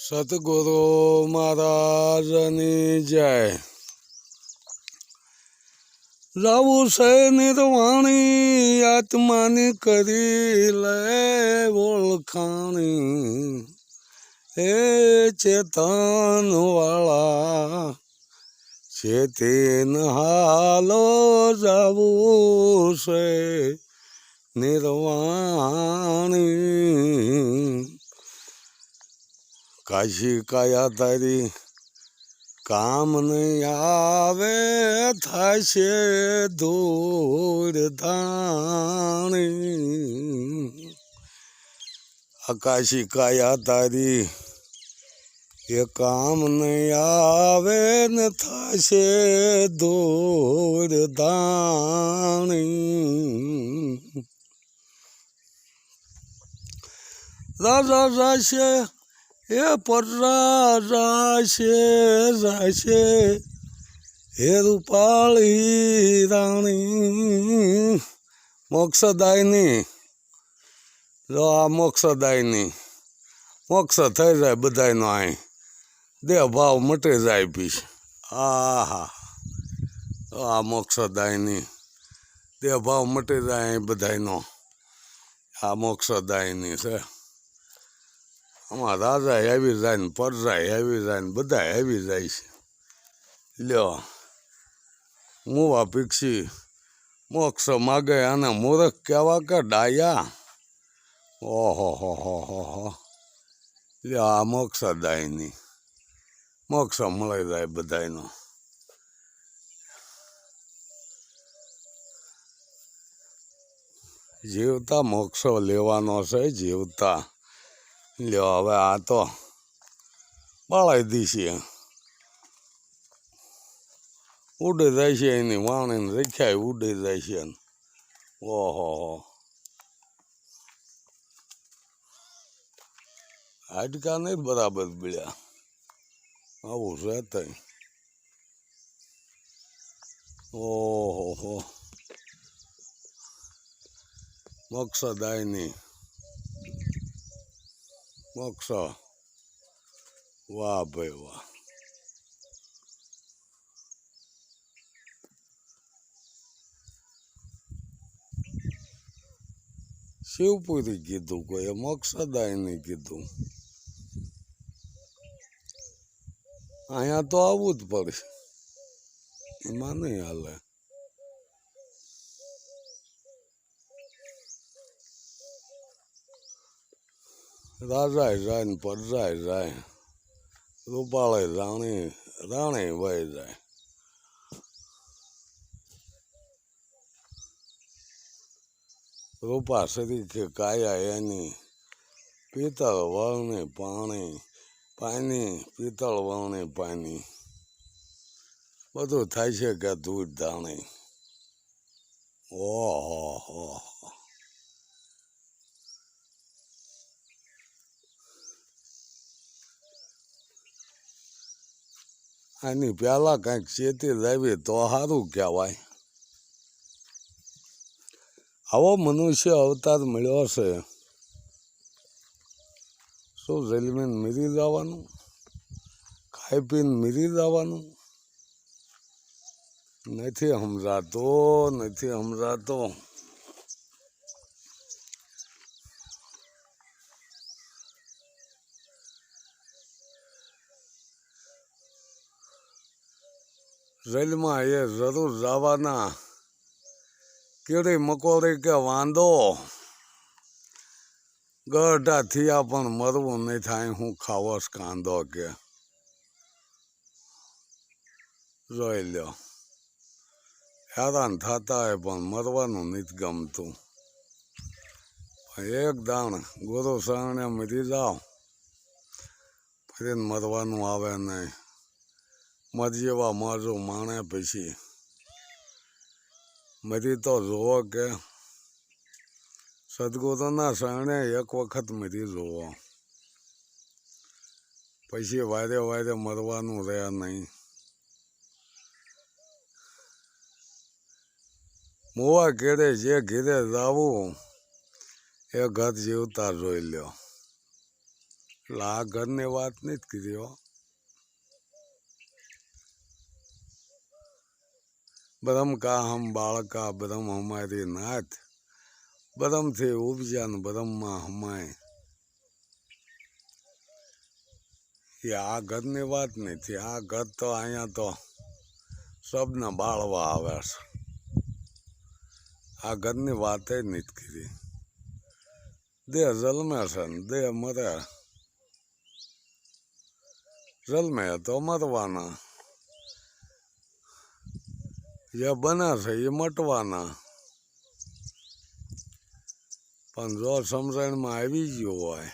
સતગુરુ મહારાજની જય. રાવું છે નિર્વાણી આત્માની કરી લે ઓળખાણી, એ ચેતન વાળા ચેતન હાલો જાવું છે નિર્વાણી. કાશી કાયા તારી કામ નહીં આવે, થશે ધૂળ ધાણી. આકાશી કાયા તારી એ કામ નહીં આવે ને થશે ધૂળ ધાણી. રાજા રાશે એ પરરા રાશે હે રૂપાળી રાણી. મોક્ષદાયની, જો આ મોક્ષદાયની મોક્ષ થઈ જાય બધાયનો. અહીં દેહ ભાવ મટી જાય પીશ. આહા, આ મોક્ષદાયની દેહ ભાવ મટી જાય અહીં બધાયનો. આ મોક્ષદાયની છે. આમાં રાજા આવી જાય ને પરજાય આવી જાય ને બધા આવી જાય છે. લ્યો, મુવા પીક્ષી મોક્ષ માગે અને મૂર્ખ કહેવા કે ડાયા. ઓહો હો હો હો હો. લ્યો, આ મોક્ષદાયની મોક્ષ મળી જાય બધાયનો. જીવતા મોક્ષ લેવાનો છે, જીવતા. લ્યો, હવે આ તો બાળાઈ દીશે, ઉડી જાય છે એની વાણીને રેખ્યા ઉડી જાય છે. ઓહો હો, હાડકા નહીં બરાબર બીળ્યા. આવું છે તઈ. ઓહો હો, મોક્ષદાયની મોક્ષ. વાહ ભાઈ વાહ. શિવપુરી કીધું, કોઈ મોક્ષદાયની કીધું. અહીંયા તો આવવું જ પડશે, એમાં નહીં હાલે. રાજાય જાય ને પરજાય જાય, રૂપાળે રાણી વહી જાય. રૂપા શરીકે કાયા એની, પિત્તળ વળની પાણી પિત્તળ વળની પાણી. બધું થાય છે કે દૂધ ધાણી. ઓહો હો, આની પહેલાં કંઈક ચેતી લાવી તો સારું કહેવાય. આવો મનુષ્ય અવતાર મળ્યો છે, શું જલમીને મીરી જવાનું, ખાઈ પીને મીરી જવાનું? નથી સમજાતો. જેલમાં એ જરૂર જવાના. કીડી મકોડી કે વાંદો ગઢા થયા પણ મરવું નહીં થાય. હું ખાવસ કાંદો કે જોઈ લ્યો. હેરાન થતા હોય પણ મરવાનું નથી ગમતું. એક દાણ ગુરુ શરણે મરી જાઓ, ફરીને મરવાનું આવે નહીં. મરજીવા મોજું માણે પછી મરી તો જુઓ કે સદગુરુના શરણે એક વખત મરી જુઓ, પછી વારે વારે મરવાનું રહે નહીં. મોવા કેળે જે ઘીરે જાવું એ ઘર જીવતા જોઈ લ્યો. એટલે આ ઘરની વાત નથી કીધી હો. બ્રહ્મ કા હમ બાળકા બ્રહ્મ હમારી નાથ, બ્રહ્મથી ઉપજ્યા ને બ્રહ્મમાં હમાય. એ આ ઘરની વાત નથી. આ ઘર તો અહીંયા તો સબને બાળવા આવે છે. આ ઘરની વાત નથી કીધી. દેહ જન્મે છે ને દેહ મરે. જન્મે તો મરવાના, જે બને છે એ મટવાના. પણ જો સમજણમાં આવી ગયું હોય,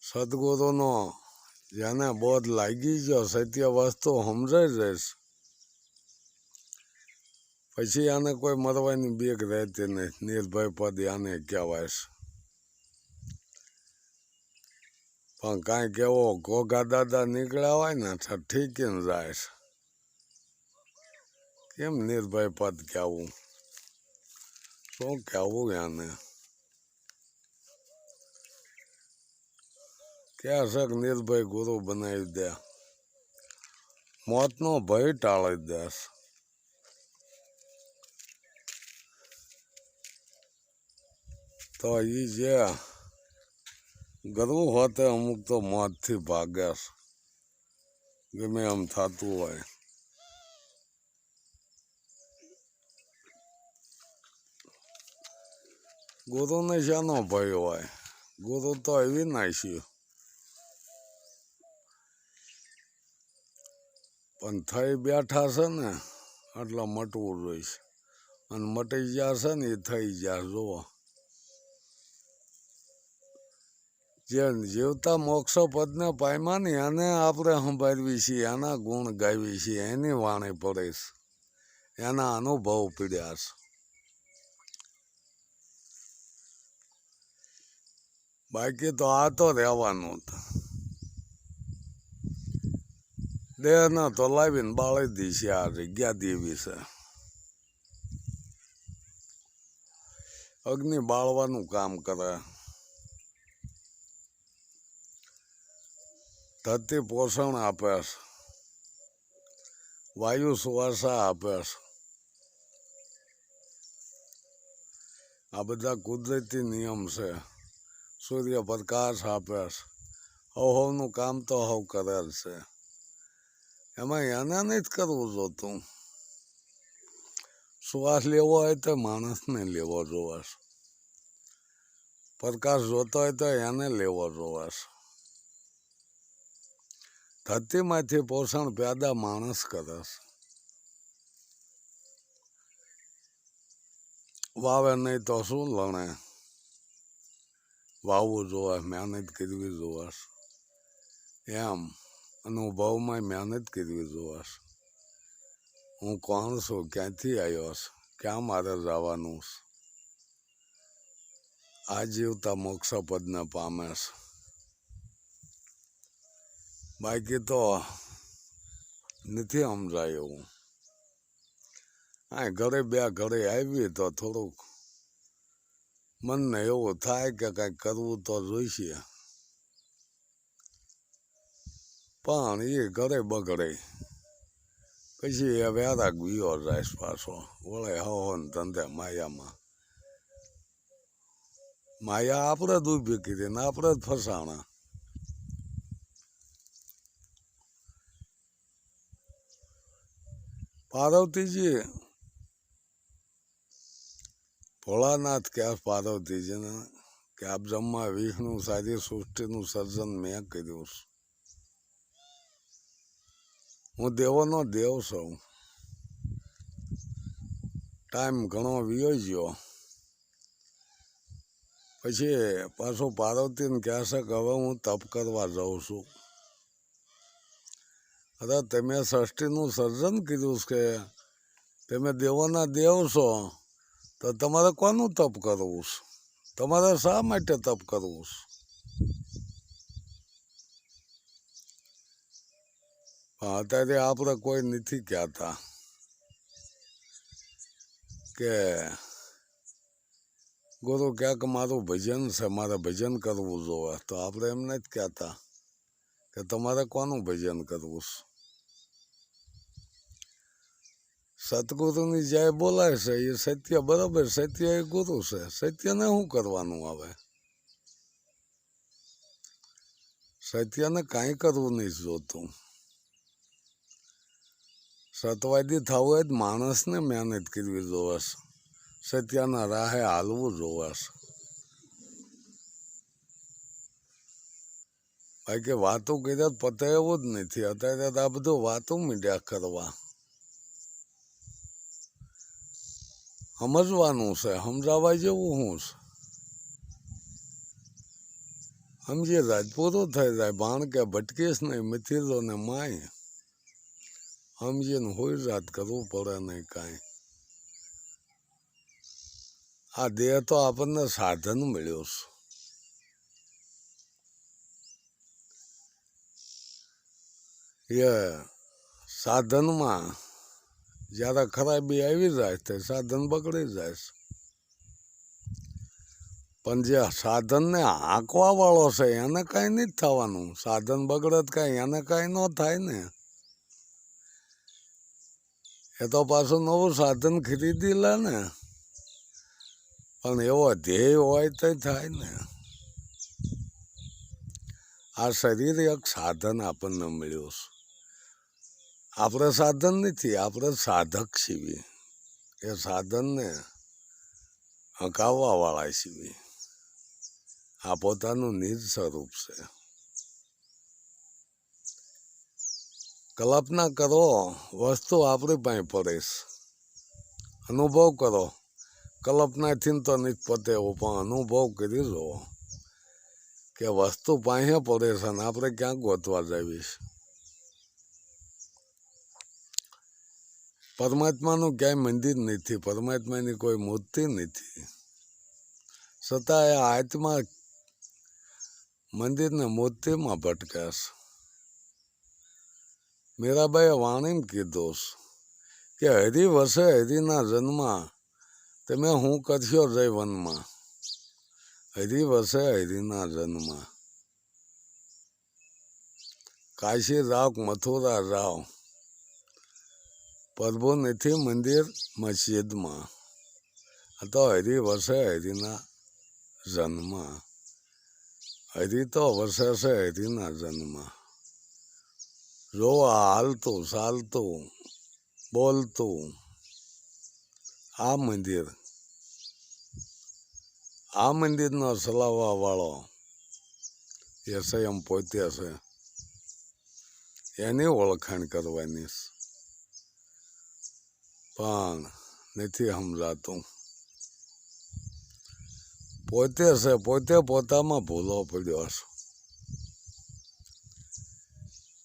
સદગુરુનો જેને બોધ લાગી ગયો, સત્ય વસ્તુ સમજાઈ જઈશ, પછી આને કોઈ મરવાની બીક રહેતી નહીં. નિર્ભય પદ આને કહેવાય છે. પણ કાંઈક એવો ઘોઘા દાદા નીકળ્યા હોય ને તો ઠીકીને જાય છે. કેમ નિર્ભય પદ કહેવું? શું કહેવું એને? કે છે કે નિર્ભય ગુરુ બનાવી દે, મોતનો ભય ટાળી દેશ. તો એ જે ગરવું હોતે અમુક તો મોતથી ભાગે છે, ગમે એમ થતું હોય. ગુરુને શાનો ભય હોય? ગુરુ તો અવિનાશી. પણ થઈ બેઠા છે ને એટલે મટવું જોઈશે. અને મટી ગયા છે ને એ થઈ ગયા. જુઓ, જે જીવતા મોક્ષ પદને પામ્યા ને એને આપણે સંભાળવી છીએ, એના ગુણ ગાવી છીએ, એની વાણી પડે છે, એના અનુભવ પીડ્યા છે. બાકી તો આ તો રહેવાનું જ. દેહને તો લાવીને બાળી દીશે. આ જગ્યા દેવી છે. અગ્નિ બાળવાનું કામ કરે, ધરતી પોષણ આપે છે, વાયુ સુવાસા આપે છે. આ બધા કુદરતી નિયમ છે. સૂર્ય પ્રકાશ આપે છે. હવનું કામ તો હવ કરે જ છે. એમાં એને નથી કરવું જોતું. શ્વાસ લેવો હોય તો માણસને લેવો જોવે છે. પ્રકાશ જોતો હોય તો એને લેવો જોવે છે. ધરતીમાંથી પોષણ પેદા માણસ કરે છે. વાવે નહીં તો શું લણે? વાવવું જોવે, મહેનત કરવી જોવે. એમ અનુભવમાં મહેનત કરવી જોવે. હું કોણ છું? ક્યાંથી આવ્યો છું? ક્યાં મારે જવાનું છે? આ જીવતા મોક્ષ પદને પામે છે. બાકી તો નથી સમજાય એવું. આ ઘરે બે ઘરે આવી તો થોડુંક મનને એવું થાય કે કંઈક કરવું તો જોઈશે. પણ એ ઘરે બગડે. પછી એ વેરાગ વિયો જાય પાછો. વળે હવન ધંધે માયામાં. માયા આપણે જ ઊભી કરીને આપણે જ ફસાણા. પાર્વતીજી, ભોળાનાથ કે પાર્વતીજીને કે આપ બ્રહ્મા વિષ્ણુ સારી સૃષ્ટિનું સર્જન મેં કર્યું છે. હું દેવોનો દેવ છું. ટાઈમ ઘણો વિયો ગયો. પછી પાછું પાર્વતીને કહેશે કે હવે હું તપ કરવા જાઉં છું. અરે તમે સૃષ્ટિનું સર્જન કર્યું છે, કે તમે દેવોના દેવ છો, તો તમારે કોનું તપ કરવું છે? તમારે શા માટે તપ કરવું છે? અત્યારે આપણે કોઈ નથી કહેતા કે ગુરુ ક્યાંક મારું ભજન છે, મારે ભજન કરવું જોઈએ, તો આપણે એમ નથી કહેતા કે તમારે કોનું ભજન કરવું છે? સતગુરુની જય બોલાય છે એ સત્ય બરાબર, સત્ય એ ગુરુ છે, સત્યને શું કરવાનું આવે? સત્યને કાંઈ કરવું નહીં જોતું. સતવાદી થવું હોય જ માણસને મહેનત કરવી જોવે છે, સત્યના રાહે હાલવું જોવે છે. બાકી વાતો કર્યા પતે એવું જ નથી. અત્યારે આ બધું વાતો મીડ્યા કરવા. સમજવાનું છે, સમજાવવા જેવું શું છે? સમજી જાય પૂરું થઈ જાય. ભાણ કે ભટકીશ નહીં, મિથિલો ને માય સમજીને હોય જાત કરવું પડે નહીં કાંઈ. આ દેહ તો આપણને સાધન મળ્યું છે. એ સાધનમાં જ્યારે ખરાબી આવી જાય તે સાધન બગડી જાય છે. પણ જે સાધનને હાંકવા વાળો છે એને કાંઈ નથી થવાનું. સાધન બગડે જ કાંઈ એને કાંઈ ન થાય ને. એ તો પાછું નવું સાધન ખરીદી લે ને. પણ એવો ધ્યેય હોય તો થાય ને. આ શરીર એક સાધન આપણને મળ્યું છે. આપણે સાધન નથી, આપણે સાધક છીએ. એ સાધનને હકાવવા વાળા છીએ. આ પોતાનું નિજ સ્વરૂપ છે. કલ્પના કરો, વસ્તુ આપણી પાસે પડે છે. અનુભવ કરો. કલ્પનાથી તો નથી પતે એવું, પણ અનુભવ કરી લો કે વસ્તુ પાસે પડે છે અને આપણે ક્યાં ગોતવા જઈએ છીએ. પરમાત્માનું ક્યાંય મંદિર નથી, પરમાત્માની કોઈ મૂર્તિ નથી. છતાં એ આત્મા મંદિરને મૂર્તિમાં ભટકે છે. મીરાબાઈએ વાણીમાં કીધું કે હરિ વસે હરિના જન્મા, તમે હું કરશો જય વનમાં. હરિ વસે હરિના જન્મા. કાશી જાઓ મથુરા જાઓ, પ્રભુ નથી મંદિર મસ્જિદમાં. આ તો હરિ વસે હરિના જન્મા. હરિ તો વસે છે હરિના જન્મા. જો હાલતું ચાલતું બોલતું આ મંદિરનો ચલાવવા વાળો એ સ્વયં પોતે છે. એની ઓળખાણ કરવાની પણ નથી સમજાતું. પોતે છે, પોતે પોતામાં ભૂલો પડ્યો છે.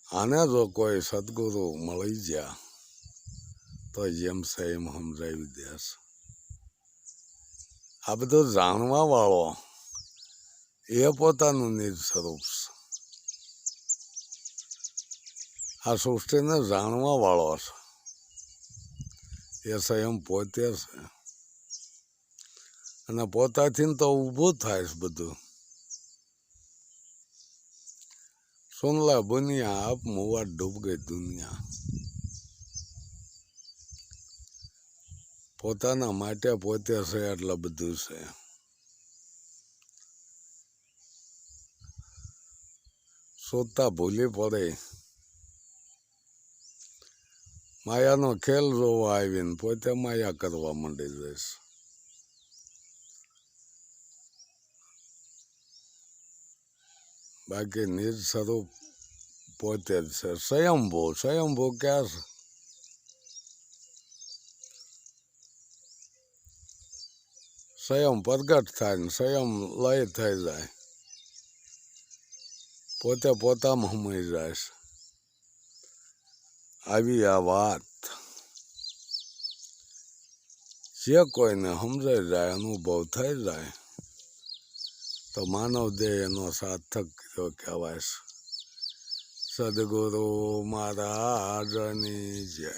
આને જો કોઈ સદગુરુ મળી ગયા તો જેમ છે એમ સમજાવી દેશે. આ બધું જાણવા વાળો એ પોતાનું નિજ સ્વરૂપ છે. આ સૃષ્ટિને જાણવા વાળો છે એ સ્વયં પોતે છે. અને પોતાથી તો ઊભું થાય છે બધું. સુનલા બુનિયા અબ મુવા ડૂબ ગઈ દુનિયા. પોતાના માટે પોતે છે એટલે બધું છે. સોતા ભૂલી પડે. માયાનો ખેલ જોવા આવીને પોતે માયા કરવા માંડી જઈશ. બાકી નિજ સ્વરૂપ પોતે જ છે. સ્વયંભૂ. સ્વયંભૂ ક્યાં છે? સ્વયં પ્રગટ થાય ને સ્વયં લય થઈ જાય. પોતે પોતામાં સમય જાય છે. આવી આ વાત જે કોઈને સમજાઈ જાય, અનુભવ થઈ જાય તો માનવ દેહ એનો સાર્થક કહેવાય છે. સદગુરુ મહારાજની જય.